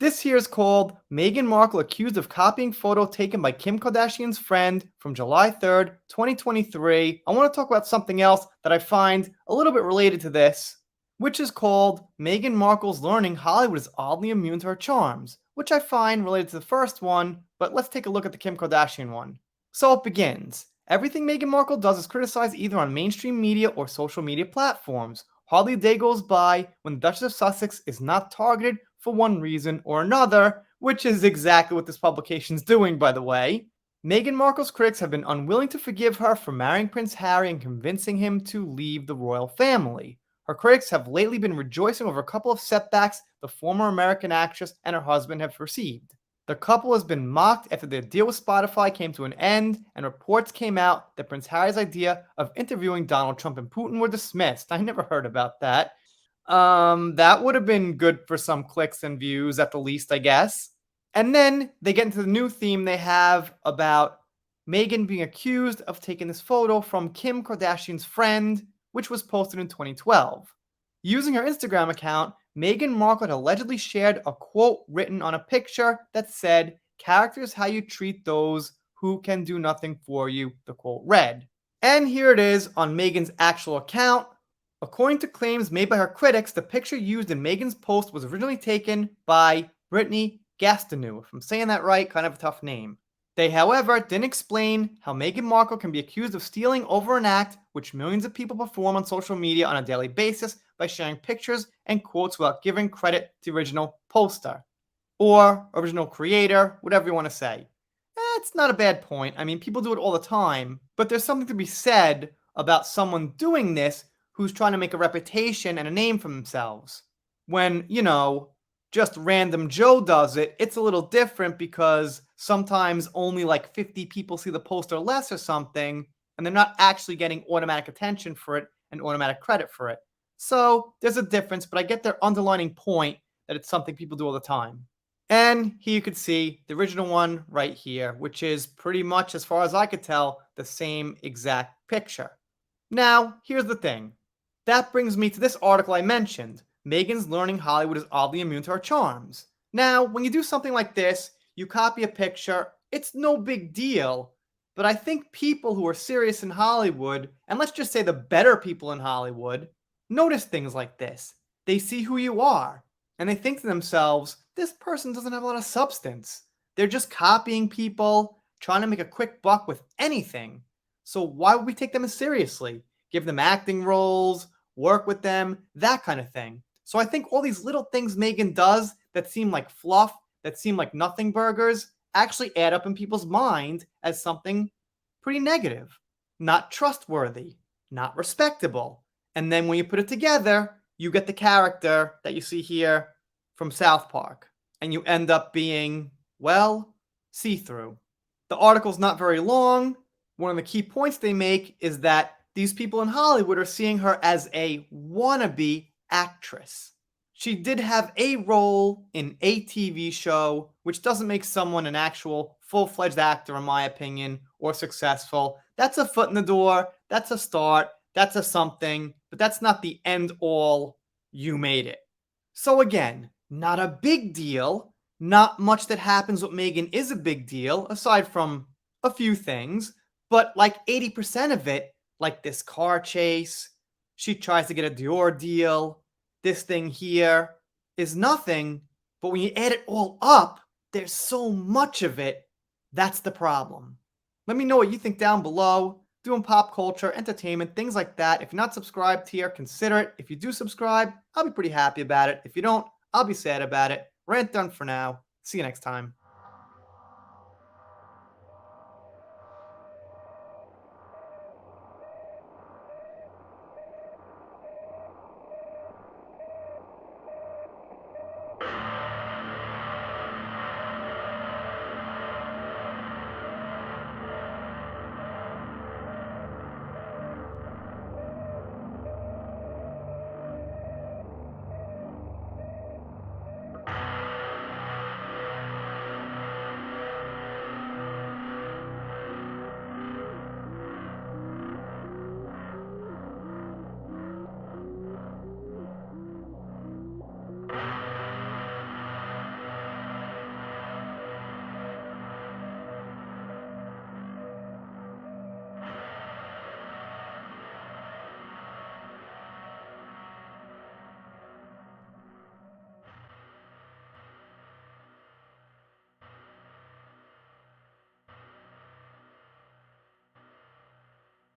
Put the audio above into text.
This here is called Meghan Markle accused of copying photo taken by Kim Kardashian's friend from July 3rd, 2023. I want to talk about something else that I find a little bit related to this, which is called Meghan Markle's learning Hollywood is oddly immune to her charms, which I find related to the first one, but let's take a look at the Kim Kardashian one. So it begins. Everything Meghan Markle does is criticized either on mainstream media or social media platforms. Hardly a day goes by when the Duchess of Sussex is not targeted for one reason or another, which is exactly what this publication is doing, by the way. Meghan Markle's critics have been unwilling to forgive her for marrying Prince Harry and convincing him to leave the royal family. Her critics have lately been rejoicing over a couple of setbacks the former American actress and her husband have received. The couple has been mocked after their deal with Spotify came to an end, and reports came out that Prince Harry's idea of interviewing Donald Trump and Putin were dismissed. I never heard about that. That would have been good for some clicks and views at the least, I guess. And then they get into the new theme they have about Meghan being accused of taking this photo from Kim Kardashian's friend, which was posted in 2012. Using her Instagram account, Meghan Markle had allegedly shared a quote written on a picture that said, "Character is how you treat those who can do nothing for you," the quote read. And here it is on Meghan's actual account. According to claims made by her critics, the picture used in Meghan's post was originally taken by Brittany Gastineau. If I'm saying that right, kind of a tough name. They, however, didn't explain how Meghan Markle can be accused of stealing over an act which millions of people perform on social media on a daily basis by sharing pictures and quotes without giving credit to the original poster or original creator, whatever you want to say. It's not a bad point. I mean, people do it all the time, but there's something to be said about someone doing this who's trying to make a reputation and a name for themselves. When, just random Joe does it, it's a little different because sometimes only like 50 people see the post or less or something, and they're not actually getting automatic attention for it and automatic credit for it. So there's a difference, but I get their underlining point that it's something people do all the time. And here you could see the original one right here, which is pretty much, as far as I could tell, the same exact picture. Now, here's the thing. That brings me to this article I mentioned. Meghan's learning Hollywood is oddly immune to her charms. Now, when you do something like this, you copy a picture, it's no big deal. But I think people who are serious in Hollywood, and let's just say the better people in Hollywood, notice things like this. They see who you are, and they think to themselves, this person doesn't have a lot of substance. They're just copying people, trying to make a quick buck with anything. So why would we take them as seriously? Give them acting roles, work with them, that kind of thing. So I think all these little things Meghan does that seem like fluff, that seem like nothing burgers, actually add up in people's mind as something pretty negative, not trustworthy, not respectable. And then when you put it together, you get the character that you see here from South Park, and you end up being, well, see-through. The article's not very long. One of the key points they make is that these people in Hollywood are seeing her as a wannabe actress. She did have a role in a TV show, which doesn't make someone an actual full-fledged actor, in my opinion, or successful. That's a foot in the door, that's a start, that's a something, but that's not the end-all, you made it. So again, not a big deal. Not much that happens with Meghan is a big deal, aside from a few things, but like 80% of it, like this car chase, she tries to get a Dior deal, this thing here, is nothing, but when you add it all up, there's so much of it, that's the problem. Let me know what you think down below. Doing pop culture, entertainment, things like that. If you're not subscribed here, consider it. If you do subscribe, I'll be pretty happy about it. If you don't, I'll be sad about it. Rant done for now. See you next time.